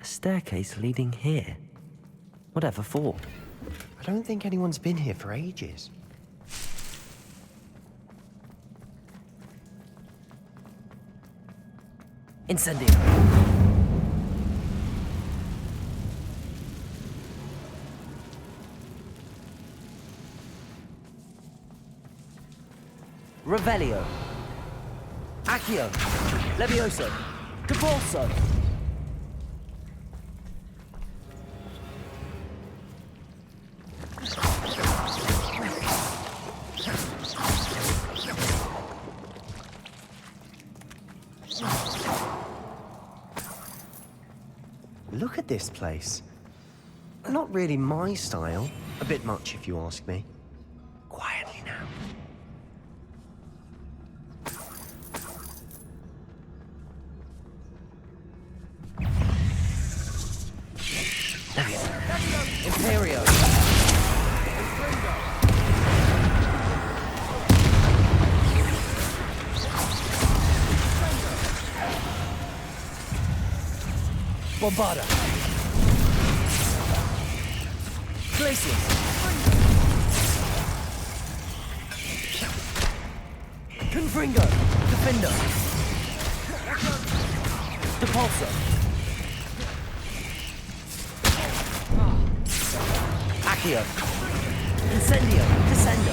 A staircase leading here. Whatever for? I don't think anyone's been here for ages. Incendio. Revelio. Accio. Levioso. Caporso. Look at this place. Not really my style. A bit much, if you ask me. Quietly now. Imperio. Bombarda. Glacius. Confringo. Defendo. Depulso. Accio. Incendio. Descendo.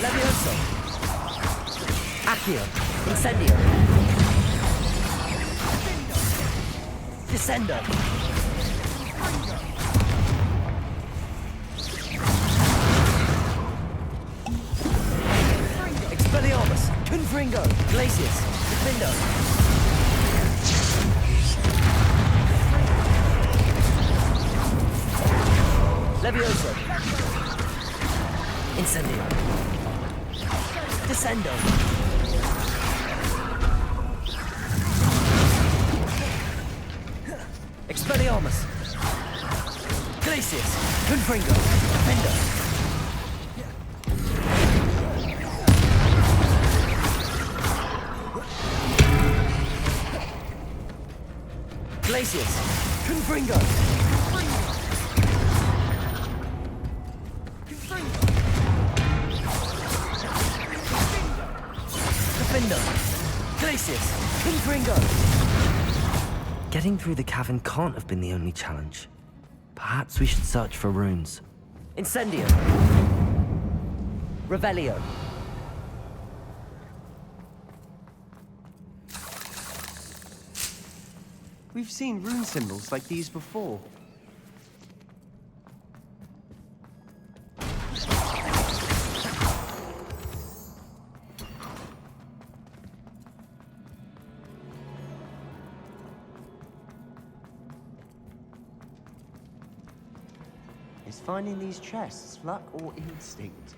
Levioso. Accio. Incendio. Descendo. Expelliarmus. Confringo. Glacius. Defendo. Levioso. Incendio. Descendo. Expelliarmus. Glacius. Confringo. Defendo. Glacius. Confringo. Defendo. Glacius. Confringo. Getting through the cavern can't have been the only challenge. Perhaps we should search for runes. Incendio. Revelio. We've seen rune symbols like these before. Is finding these chests luck or instinct?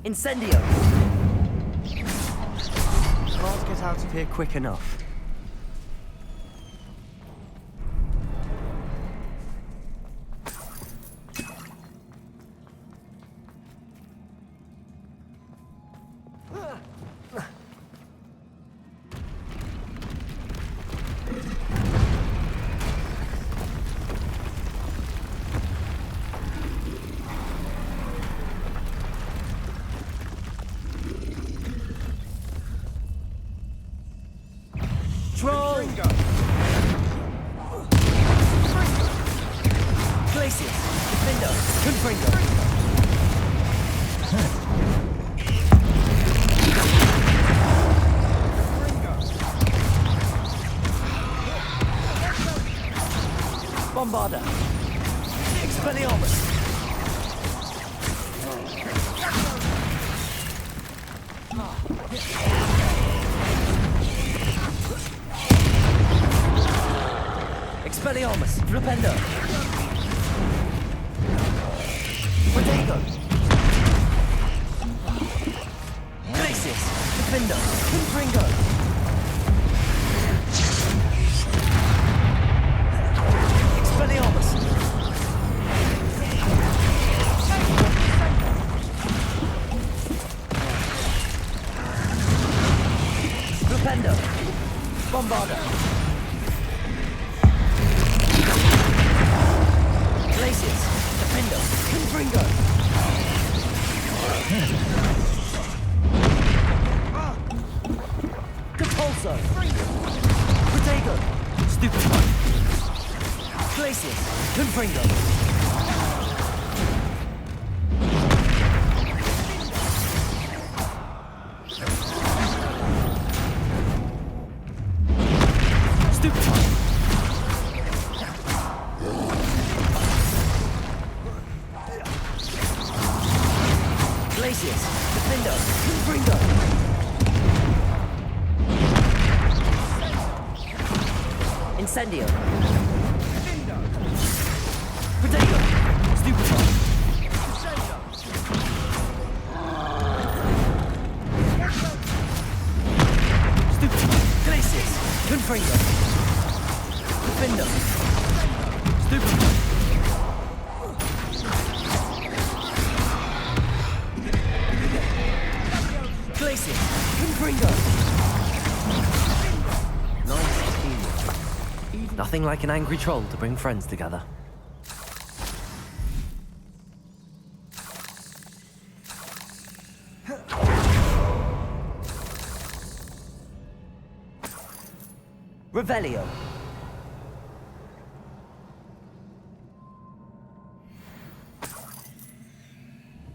Incendio. Can't get out of here quick enough. Glacius. Defendo. Confringo. Bombarda. Expelliarmus. Expelliarmus. Flipendo. Protego. Glacius. Defendo. Confringo. Expelliarmus. Flipendo. Bombarda. Glacius. Defendo. Confringo. Capulso. Protego. Stupefy. Glacius. Confringo. Stupefy. Glacius. Defendo. Confringo. Incendio. Protego. Stupefy. Stupefy. Glacius. Confringo. Defendo. Stupefy. Glacius. Confringo. Nice teamwork. Nothing like an angry troll to bring friends together. Revelio.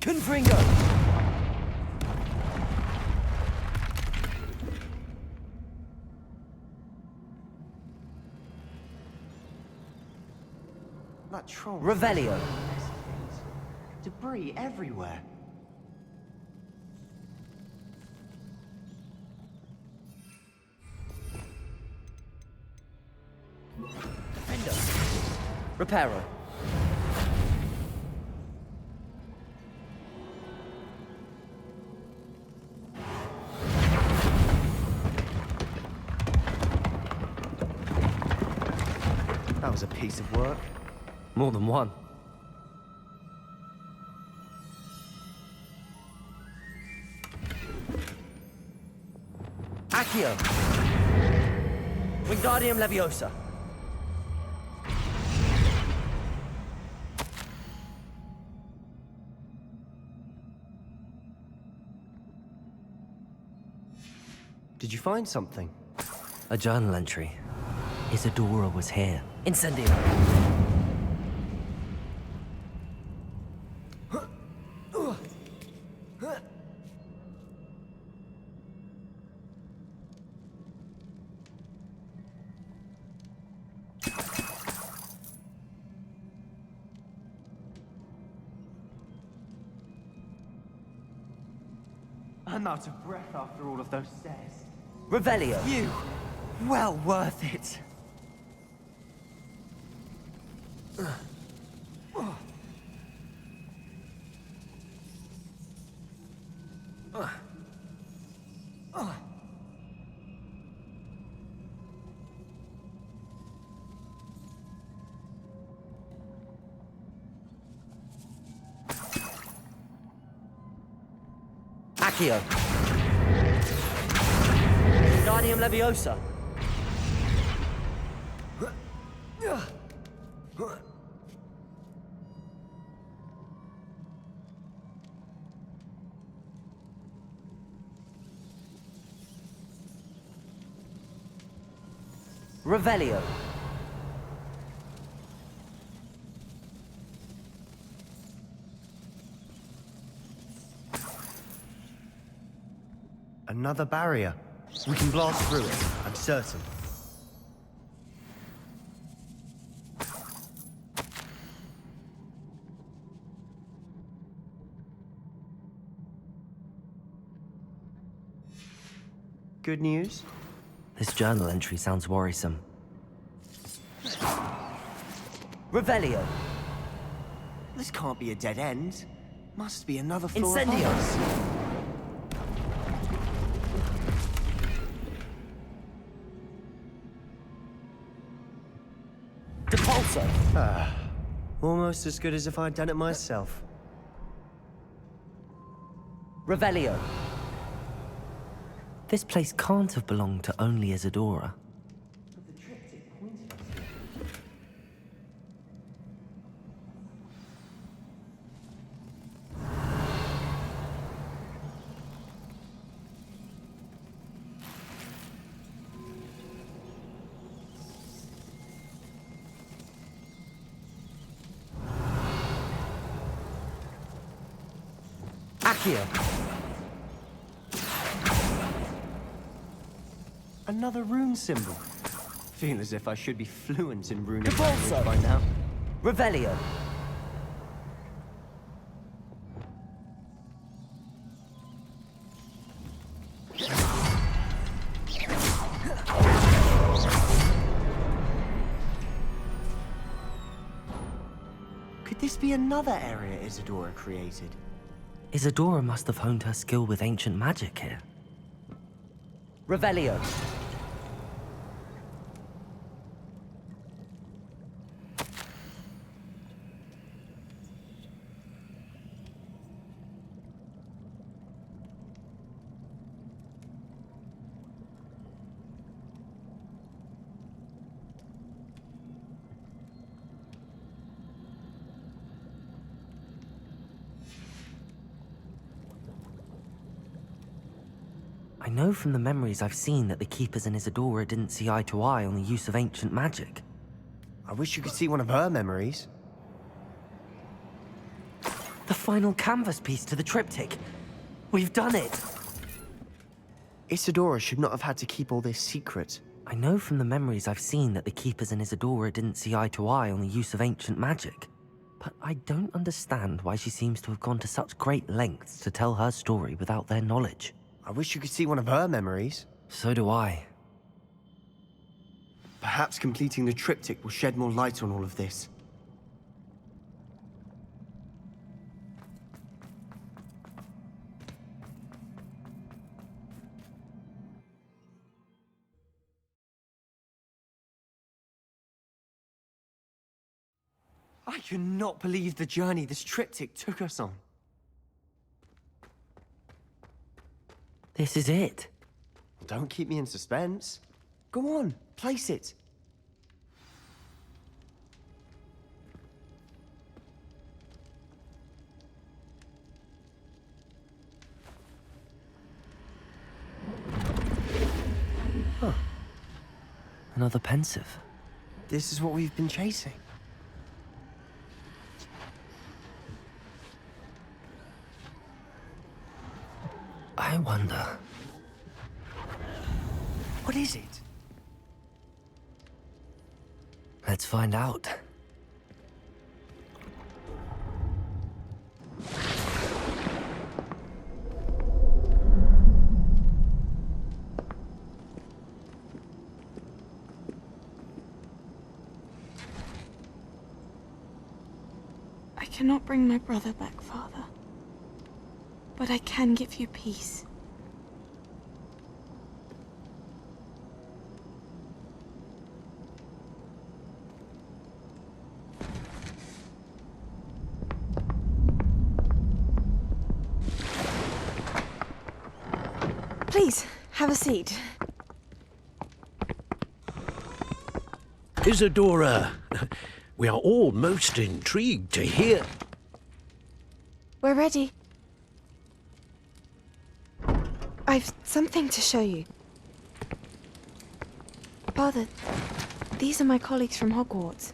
Confringo. That troll. Revelio. Debris everywhere. Defender. Reparo. That was a piece of work. More than one. Accio. Wingardium Leviosa. Did you find something? A journal entry. Isadora was here. Incendio. I'm out of breath after all of those stairs. Revelio. You! Well worth it. Accio. Wingardium Leviosa. Revelio. Another barrier. We can blast through it, I'm certain. Good news? This journal entry sounds worrisome. Revelio. This can't be a dead end. Must be another floor Incendio. above us. Depulso. Almost as good as if I'd done it myself. Revelio. This place can't have belonged to only Isadora. Accio. Another rune symbol. Feel as if I should be fluent in runic Depulso. language by now. Revelio. Could this be another area Isadora created? Isadora must have honed her skill with ancient magic here. Revelio. I know from the memories I've seen that the Keepers and Isadora didn't see eye to eye on the use of ancient magic. I wish you could see one of her memories. The final canvas piece to the triptych. We've done it! Isadora should not have had to keep all this secret. I know from the memories I've seen that the Keepers and Isadora didn't see eye to eye on the use of ancient magic. But I don't understand why she seems to have gone to such great lengths to tell her story without their knowledge. I wish you could see one of her memories. So do I. Perhaps completing the triptych will shed more light on all of this. I cannot believe the journey this triptych took us on. This is it. Well, don't keep me in suspense. Go on, place it. Huh. Another pensive. This is what we've been chasing. I wonder... What is it? Let's find out. I cannot bring my brother back, Father. But I can give you peace. Please, have a seat. Isadora, we are all most intrigued to hear. We're ready. I've something to show you. Father, these are my colleagues from Hogwarts.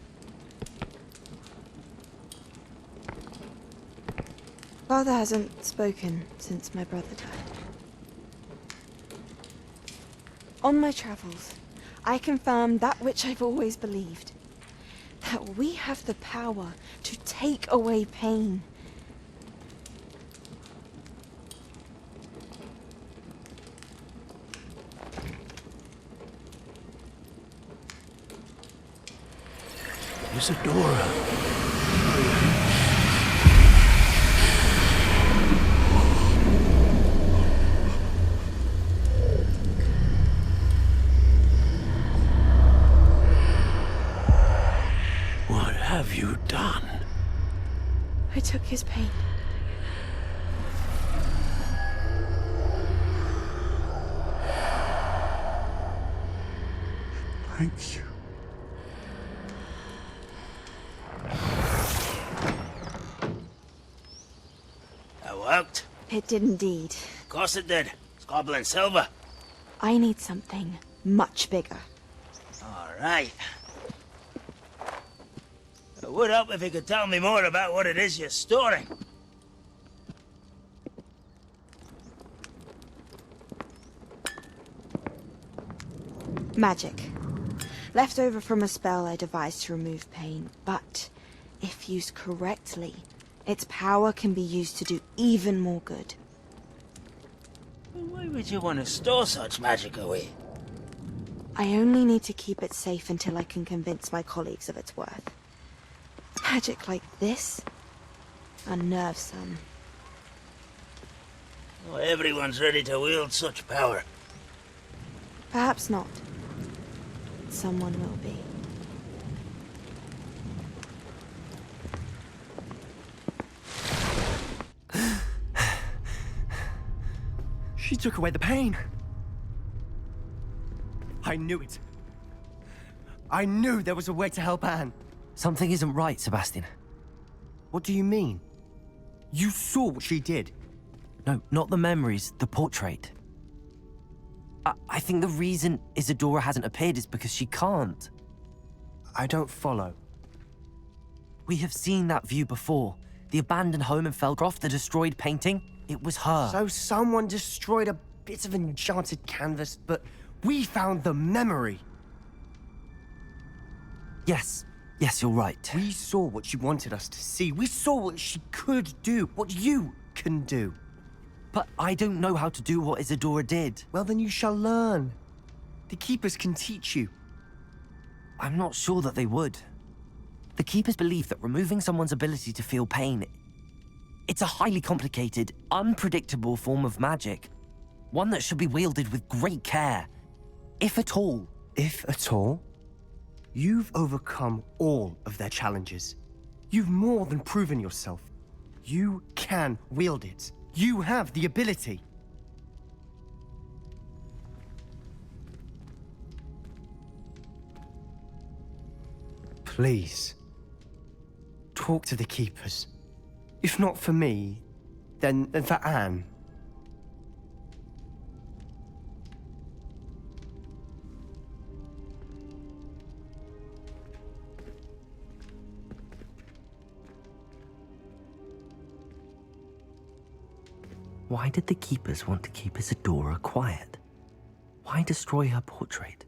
Father hasn't spoken since my brother died. On my travels, I confirmed that which I've always believed. That we have the power to take away pain. Isadora. What have you done? I took his pain. Thank you. That worked? It did indeed. Of course it did. It's goblin silver. I need something much bigger. All right. It would help if you could tell me more about what it is you're storing. Magic. Left over from a spell I devised to remove pain, but if used correctly, its power can be used to do even more good. Why would you want to store such magic away? I only need to keep it safe until I can convince my colleagues of its worth. Magic like this unnerves some. Not everyone's ready to wield such power. Perhaps not. Someone will be. She took away the pain. I knew it. I knew there was a way to help Anne. Something isn't right, Sebastian. What do you mean? You saw what she did. No, not the memories, the portrait. I think the reason Isadora hasn't appeared is because she can't. I don't follow. We have seen that view before. The abandoned home in Feldcroft, the destroyed painting, it was her. So someone destroyed a bit of enchanted canvas, but we found the memory. Yes, you're right. We saw what she wanted us to see. We saw what she could do, what you can do. But I don't know how to do what Isadora did. Well, then you shall learn. The Keepers can teach you. I'm not sure that they would. The Keepers believe that removing someone's ability to feel pain, it's a highly complicated, unpredictable form of magic. One that should be wielded with great care. If at all. If at all? You've overcome all of their challenges. You've more than proven yourself. You can wield it. You have the ability. Please, talk to the Keepers. If not for me, then for Anne. Why did the Keepers want to keep Isadora quiet? Why destroy her portrait?